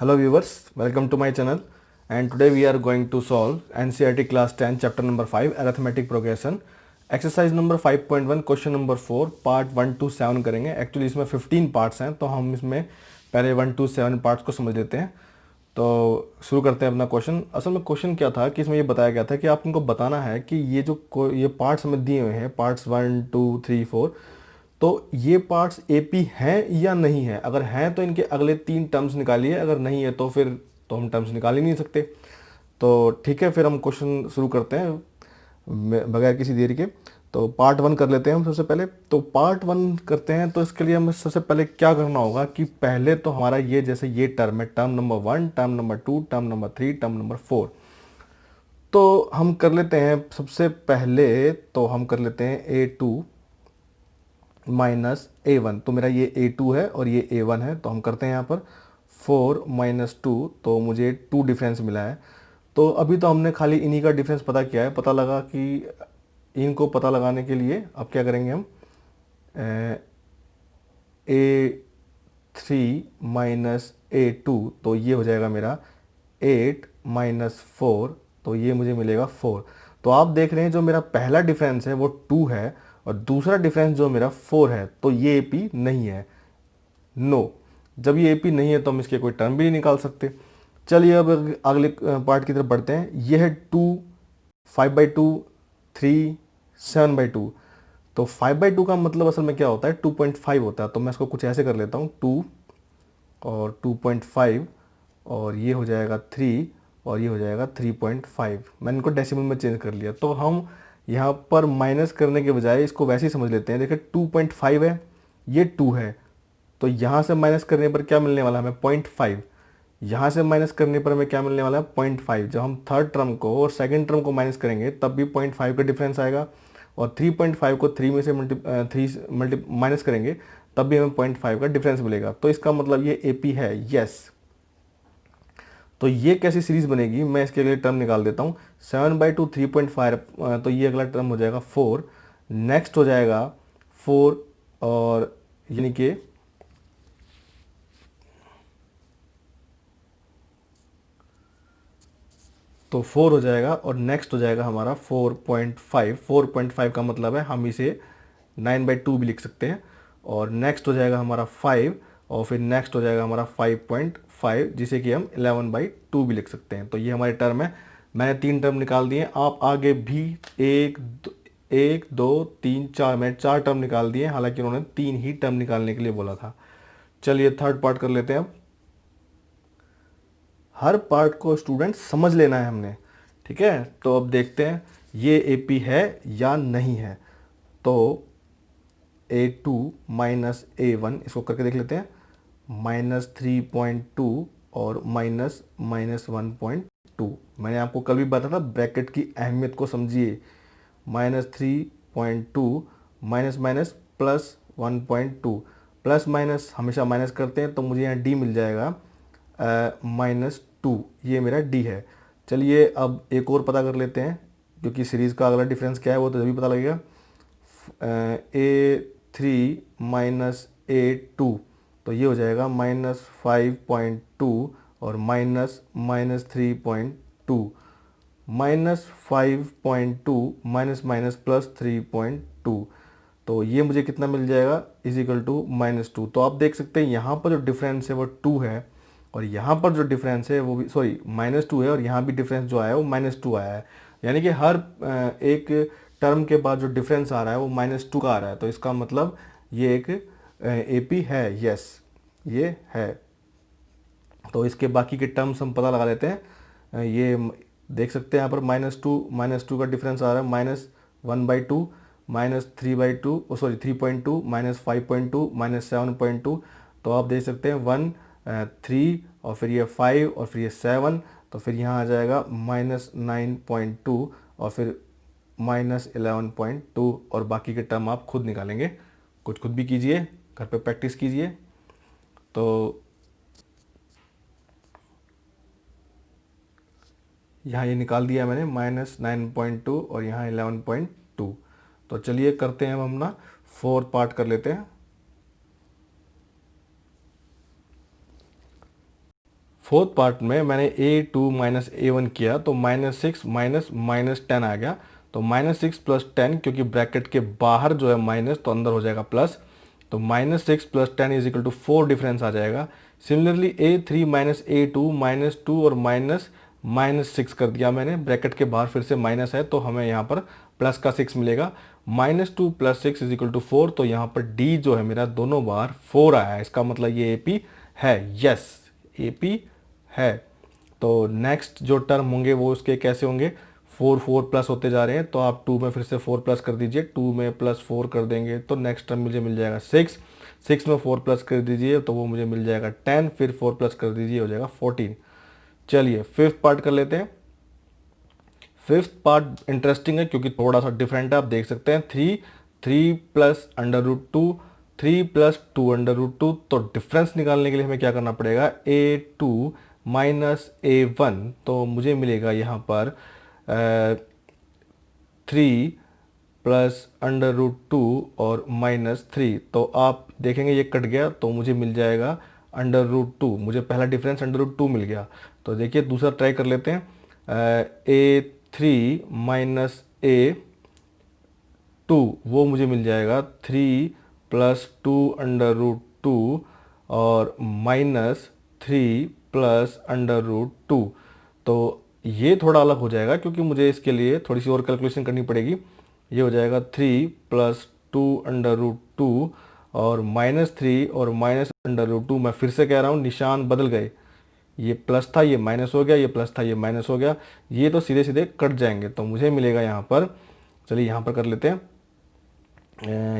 Hello viewers, welcome to my channel and today we are going to solve NCERT class 10 chapter number 5 arithmetic progression exercise number 5.1 question number 4 part 1 to 7 करेंगे। Actually इसमें 15 parts हैं तो हम इसमें पहले 1 to 7 parts को समझ लेते हैं। तो शुरू करते हैं अपना क्वेश्चन। असल में क्वेश्चन क्या था कि इसमें ये बताया गया था कि आप इनको बताना है कि ये पार्ट्स हमें दिए हुए हैं, पार्ट्स 1 2 3 4, तो ये पार्ट्स एपी हैं या नहीं है। अगर हैं तो इनके अगले 3 टर्म्स निकालिए, अगर नहीं है तो फिर तो हम टर्म्स निकाल ही नहीं सकते। तो ठीक है, फिर हम क्वेश्चन शुरू करते हैं बगैर किसी देरी के। तो पार्ट 1 कर लेते हैं हम सबसे पहले। तो पार्ट 1 करते हैं तो इसके लिए हमें सबसे पहले क्या करना होगा कि पहले तो हमारा ये जैसे ये टर्म है, term number 1, term number 2, term number 3, term number 4, तो हम कर लेते हैं सबसे पहले। तो हम कर लेते हैं A2 माइनस A1। तो मेरा ये A2 है और ये A1 है, तो हम करते हैं यहाँ पर 4 माइनस 2, तो मुझे 2 डिफरेंस मिला है। तो अभी तो हमने खाली इन्हीं का डिफरेंस पता किया है, पता लगा कि इनको पता लगाने के लिए अब क्या करेंगे हम, A3 माइनस A2, तो ये हो जाएगा मेरा 8 माइनस 4, तो ये मुझे मिलेगा 4। तो आप देख रहे हैं जो मेरा पहला डिफरेंस है वो 2 है और दूसरा डिफरेंस जो मेरा 4 है, तो ये एपी नहीं है। नो, जब ये एपी नहीं है तो हम इसके कोई टर्म भी नहीं निकाल सकते। चलिए अब अगले पार्ट की तरफ बढ़ते हैं। ये है 2, 5/2, 3, 7/2। तो 5/2 का मतलब असल में क्या होता है, 2.5 होता है। तो मैं इसको कुछ ऐसे कर लेता हूँ, 2 और 2.5, और ये हो जाएगा 3 और ये हो जाएगा 3.5। मैंने इनको डेसिमल में चेंज कर लिया। तो हम यहाँ पर माइनस करने के बजाय इसको वैसे ही समझ लेते हैं। देखिए 2.5 है, ये 2 है, तो यहाँ से माइनस करने पर क्या मिलने वाला है हमें, 0.5। यहाँ से माइनस करने पर हमें क्या मिलने वाला है, 0.5। जब हम थर्ड टर्म को और सेकंड टर्म को माइनस करेंगे तब भी 0.5 का डिफरेंस आएगा, और 3.5 को 3 में से मल्टी माइनस करेंगे तब भी हमें 0.5 का डिफरेंस मिलेगा। तो इसका मतलब ये एपी है, यस। तो ये कैसी सीरीज बनेगी, मैं इसके लिए टर्म निकाल देता हूँ। 7/2 3.5, तो ये अगला टर्म हो जाएगा 4। नेक्स्ट हो जाएगा 4, और यानी कि तो 4 हो जाएगा, और नेक्स्ट हो जाएगा हमारा 4.5। 4.5 का मतलब है हम इसे 9/2 भी लिख सकते हैं। और नेक्स्ट हो जाएगा हमारा 5, और फिर नेक्स्ट हो जाएगा हमारा 5.5, जिसे कि हम 11/2 भी लिख सकते हैं। तो ये हमारे टर्म है। मैंने 3 टर्म निकाल दिए। आप आगे भी एक दो तीन चार, मैंने 4 टर्म निकाल दिए, हालांकि उन्होंने 3 ही टर्म निकालने के लिए बोला था। चलिए थर्ड पार्ट कर लेते हैं अब। हर पार्ट को स्टूडेंट समझ लेना है हमने, ठीक है। तो अब देखते हैं ये एपी है या नहीं है। तो A2 माइनस A1 इसको करके देख लेते हैं। -3.2 और -1.2। मैंने आपको कल भी बताया था, ब्रैकेट की अहमियत को समझिए। -3.2 minus minus plus 1.2, plus minus हमेशा माइनस करते हैं, तो मुझे यहाँ डी मिल जाएगा -2। ये मेरा डी है। चलिए अब एक और पता कर लेते हैं, क्योंकि सीरीज़ का अगला डिफरेंस क्या है वो तो जब भी पता लगेगा। A3 माइनस A2, तो ये हो जाएगा -5.2 और -3.2। -5.2 माइनस माइनस प्लस 3.2, तो ये मुझे कितना मिल जाएगा, इज इक्वल टू -2। तो आप देख सकते हैं यहाँ पर जो डिफरेंस है वो 2 है, और यहाँ पर जो डिफरेंस है वो भी सॉरी -2 है, और यहाँ भी डिफरेंस जो आया है वो -2 आया है। यानी कि हर एक टर्म के बाद जो डिफरेंस आ रहा है वो -2 का आ रहा है। तो इसका मतलब ये एक एपी है, यस ये है। तो इसके बाकी के टर्म्स हम पता लगा लेते हैं। ये देख सकते हैं यहाँ पर -2 का डिफरेंस आ रहा है, -1/2, -3/2, सॉरी 3.2, -5.2, -7.2। तो आप देख सकते हैं 1, 3 और फिर ये 5 और फिर ये 7, तो फिर यहाँ आ जाएगा -9.2 और फिर -11.2, और बाकी के टर्म आप खुद निकालेंगे। कुछ खुद भी कीजिए, घर पे प्रैक्टिस कीजिए। तो यहाँ ये निकाल दिया मैंने, -9.2 और यहाँ 11.2। तो चलिए करते हैं हम अपना फोर्थ पार्ट कर लेते हैं। फोर्थ पार्ट में मैंने A2 माइनस A1 किया तो -6 माइनस -10 आ गया। तो -6 प्लस 10, क्योंकि ब्रैकेट के बाहर जो है माइनस तो अंदर हो जाएगा प्लस, तो -6 plus 10 is equal to 4 difference आ जाएगा। सिमिलरली A3 माइनस A2 -2 और -6 कर दिया मैंने, ब्रैकेट के बाहर फिर से माइनस है तो हमें यहाँ पर प्लस का 6 मिलेगा। -2 प्लस 6 इज इक्वल टू 4, तो यहाँ पर D जो है मेरा दोनों बार 4 आया है, इसका मतलब ये AP है। यस, AP है। तो नेक्स्ट जो टर्म होंगे वो उसके कैसे होंगे, 4 4 प्लस होते जा रहे हैं, तो आप 2 में फिर से 4 प्लस कर दीजिए, 2 में प्लस 4 कर देंगे तो नेक्स्ट टर्म मुझे मिल जाएगा 6, 6 में 4 प्लस कर दीजिए तो वो मुझे मिल जाएगा 10, फिर 4 प्लस कर दीजिए हो जाएगा 14। चलिए फिफ्थ पार्ट कर लेते हैं। फिफ्थ पार्ट इंटरेस्टिंग है क्योंकि थोड़ा सा डिफरेंट है, आप देख सकते हैं 3 प्लस √2, 3 प्लस 2 √2। तो डिफरेंस निकालने के लिए हमें क्या करना पड़ेगा, A2 माइनस A1, तो मुझे मिलेगा यहाँ पर 3 प्लस √2 और -3। तो आप देखेंगे ये कट गया तो मुझे मिल जाएगा √2, मुझे पहला डिफरेंस √2 मिल गया। तो देखिए दूसरा ट्राई कर लेते हैं, A3 माइनस A2, वो मुझे मिल जाएगा 3 प्लस 2 √2 और -3 प्लस √2। तो ये थोड़ा अलग हो जाएगा क्योंकि मुझे इसके लिए थोड़ी सी और कैलकुलेशन करनी पड़ेगी। ये हो जाएगा 3 प्लस 2 √2 और -3 और -√2। मैं फिर से कह रहा हूँ निशान बदल गए, ये प्लस था ये माइनस हो गया, ये प्लस था ये माइनस हो गया, ये तो सीधे सीधे कट जाएंगे। तो मुझे मिलेगा यहाँ पर, चलिए यहाँ पर कर लेते हैं,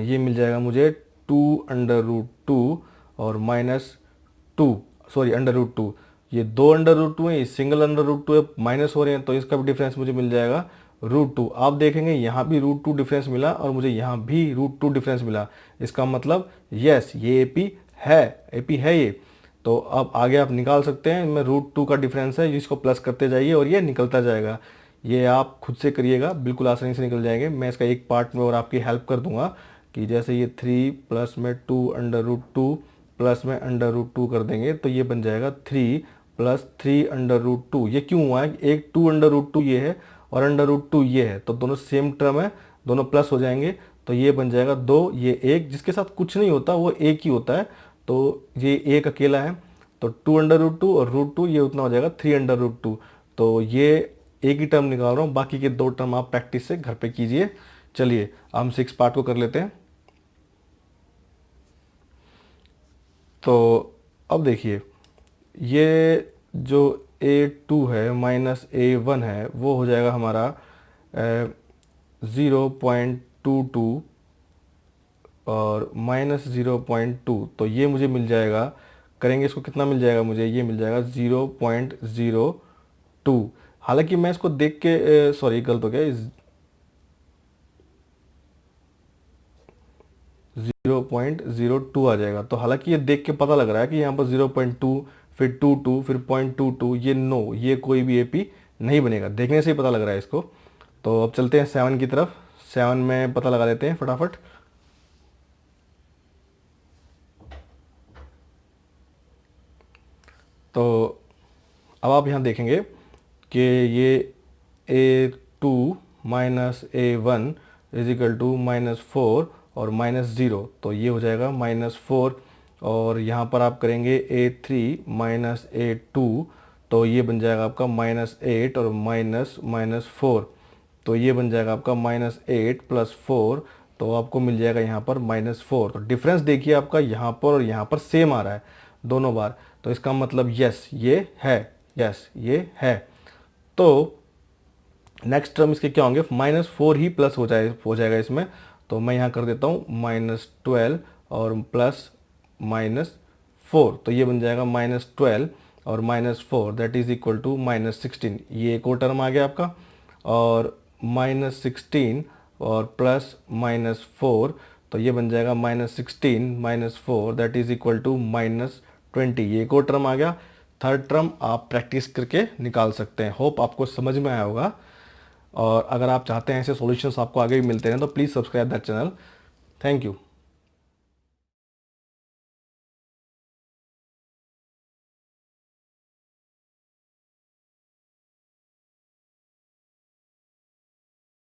ये मिल जाएगा मुझे 2 √2 और -2, सॉरी √2, ये 2 √2 है, ये सिंगल √2 है, माइनस हो रहे हैं तो इसका भी डिफरेंस मुझे मिल जाएगा √2। आप देखेंगे यहाँ भी √2 डिफरेंस मिला और मुझे यहाँ भी √2 डिफरेंस मिला, इसका मतलब यस ये AP है, AP है ये। तो अब आगे आप निकाल सकते हैं, इनमें √2 का डिफरेंस है, जिसको प्लस करते जाइए और ये निकलता जाएगा। ये आप खुद से करिएगा, बिल्कुल आसानी से निकल जाएंगे। मैं इसका एक पार्ट में और आपकी हेल्प कर दूंगा कि जैसे ये 3 प्लस में 2 √2 प्लस में √2 कर देंगे तो ये बन जाएगा 3 प्लस 3 √2। ये क्यों हुआ है, एक 2 √2 ये है और √2 ये है, तो दोनों सेम टर्म है, दोनों प्लस हो जाएंगे तो ये बन जाएगा 2, ये 1, जिसके साथ कुछ नहीं होता वो एक ही होता है, तो ये एक अकेला है। तो 2 √2 और √2 ये उतना हो जाएगा 3 √2। तो ये एक ही टर्म निकाल रहा हूँ, बाकी के 2 टर्म आप प्रैक्टिस से घर पे कीजिए। चलिए हम 6 पार्ट को कर लेते हैं। तो अब देखिए ये जो A2 है माइनस A1 है वो हो जाएगा हमारा 0.22 और -0.2। तो ये मुझे मिल जाएगा, करेंगे इसको कितना मिल जाएगा मुझे, ये मिल जाएगा 0.02। हालांकि मैं इसको देख के सॉरी गलत हो गया, 0.02 आ जाएगा। तो हालांकि ये देख के पता लग रहा है कि यहाँ पर 0.2 फिर 22 फिर 0.22, ये नो, ये कोई भी AP नहीं बनेगा, देखने से ही पता लग रहा है इसको। तो अब चलते हैं 7 की तरफ, 7 में पता लगा देते हैं फटाफट। तो अब आप यहाँ देखेंगे कि ये A2 minus A1 is equal to -4 और -0, तो ये हो जाएगा -4। और यहाँ पर आप करेंगे A3 माइनस A2, तो ये बन जाएगा आपका -8 और -4, तो ये बन जाएगा आपका -8 प्लस 4, तो आपको मिल जाएगा यहाँ पर -4। तो डिफरेंस देखिए आपका यहाँ पर और यहाँ पर सेम आ रहा है दोनों बार, तो इसका मतलब यस ये है, यस ये है। तो नेक्स्ट टर्म इसके क्या होंगे, -4 ही प्लस हो जाएगा इसमें। तो मैं यहाँ कर देता हूँ -12 और प्लस -4, तो ये बन जाएगा -12 और -4 दैट इज इक्वल टू -16। ये एक और टर्म आ गया आपका, और -16 और प्लस -4, तो ये बन जाएगा -16 -4 दैट इज इक्वल टू -20। ये एक और टर्म आ गया। थर्ड टर्म आप प्रैक्टिस करके निकाल सकते हैं। होप आपको समझ में आया होगा। और अगर आप चाहते हैं ऐसे सॉल्यूशंस आपको आगे भी मिलते हैं तो please subscribe that channel. Thank you.